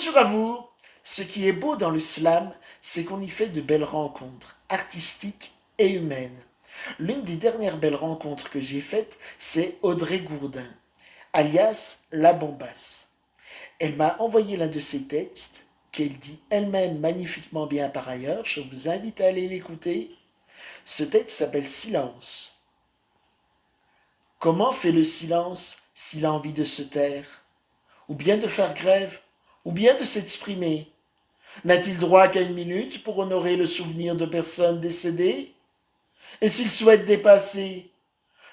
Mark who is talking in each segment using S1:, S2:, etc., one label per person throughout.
S1: Bonjour à vous. Ce qui est beau dans le slam, c'est qu'on y fait de belles rencontres artistiques et humaines. L'une des dernières belles rencontres que j'ai faites, c'est Audrey Gourdin, alias La Bombasse. Elle m'a envoyé l'un de ses textes, qu'elle dit elle-même magnifiquement bien par ailleurs. Je vous invite à aller l'écouter. Ce texte s'appelle Silence. Comment fait le silence s'il a envie de se taire, ou bien de faire grève, ou bien de s'exprimer? N'a-t-il droit qu'à une minute pour honorer le souvenir de personnes décédées? Et s'il souhaite dépasser,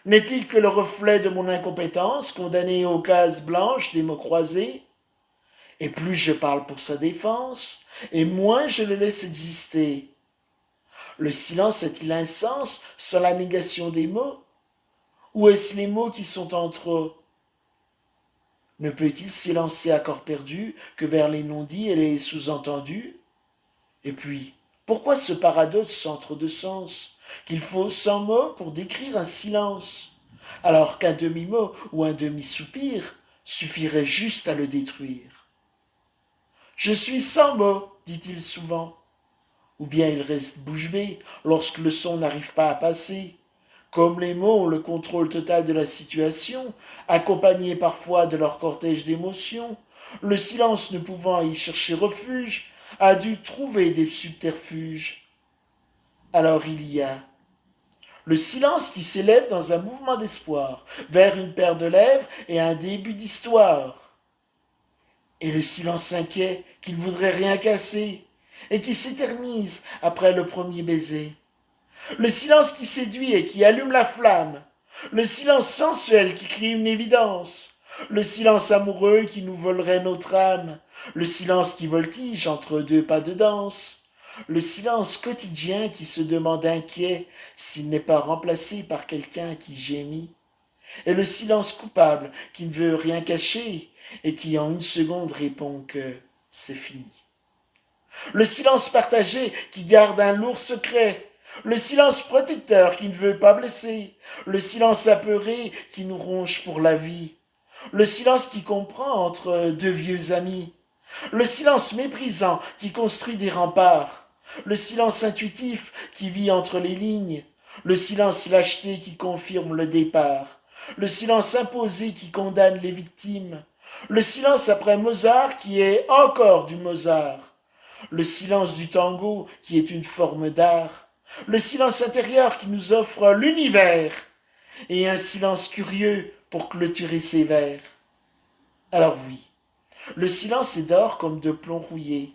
S1: n'est-il que le reflet de mon incompétence, condamné aux cases blanches des mots croisés? Et plus je parle pour sa défense, et moins je le laisse exister. Le silence est-il un sens sans la négation des mots? Ou est-ce les mots qui sont en trop? Ne peut-il s'élancer à corps perdu que vers les non-dits et les sous-entendus? Et puis, pourquoi ce paradoxe sans trop de sens, qu'il faut 100 mots pour décrire un silence, alors qu'un demi-mot ou un demi-soupir suffirait juste à le détruire? Je suis sans mots, dit-il souvent, ou bien il reste bouche bée lorsque le son n'arrive pas à passer. Comme les mots ont le contrôle total de la situation, accompagnés parfois de leur cortège d'émotions, le silence ne pouvant y chercher refuge, a dû trouver des subterfuges. Alors il y a le silence qui s'élève dans un mouvement d'espoir, vers une paire de lèvres et un début d'histoire. Et le silence inquiet qui ne voudrait rien casser, et qui s'éternise après le premier baiser. Le silence qui séduit et qui allume la flamme. Le silence sensuel qui crie une évidence. Le silence amoureux qui nous volerait notre âme. Le silence qui voltige entre deux pas de danse. Le silence quotidien qui se demande inquiet s'il n'est pas remplacé par quelqu'un qui gémit. Et le silence coupable qui ne veut rien cacher et qui en une seconde répond que c'est fini. Le silence partagé qui garde un lourd secret. Le silence protecteur qui ne veut pas blesser. Le silence apeuré qui nous ronge pour la vie. Le silence qui comprend entre deux vieux amis. Le silence méprisant qui construit des remparts. Le silence intuitif qui vit entre les lignes. Le silence lâcheté qui confirme le départ. Le silence imposé qui condamne les victimes. Le silence après Mozart qui est encore du Mozart. Le silence du tango qui est une forme d'art, le silence intérieur qui nous offre l'univers, et un silence curieux pour clôturer ses vers. Alors oui, le silence est d'or comme de plomb rouillé.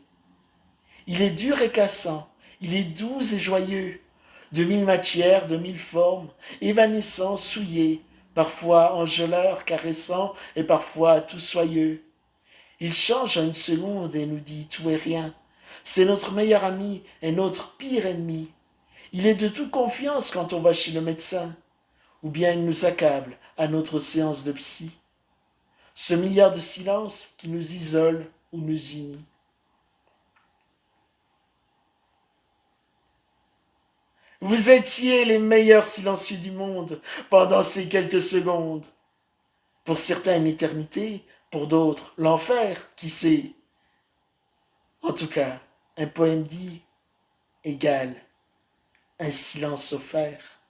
S1: Il est dur et cassant, il est doux et joyeux, de mille matières, de mille formes, évanescent, souillé, parfois enjôleur, caressant, et parfois tout soyeux. Il change en une seconde et nous dit tout et rien. C'est notre meilleur ami et notre pire ennemi. Il est de toute confiance quand on va chez le médecin, ou bien il nous accable à notre séance de psy. Ce milliard de silences qui nous isole ou nous unit. Vous étiez les meilleurs silencieux du monde pendant ces quelques secondes. Pour certains une éternité, pour d'autres l'enfer, qui sait. En tout cas, un poème dit égale un silence offert.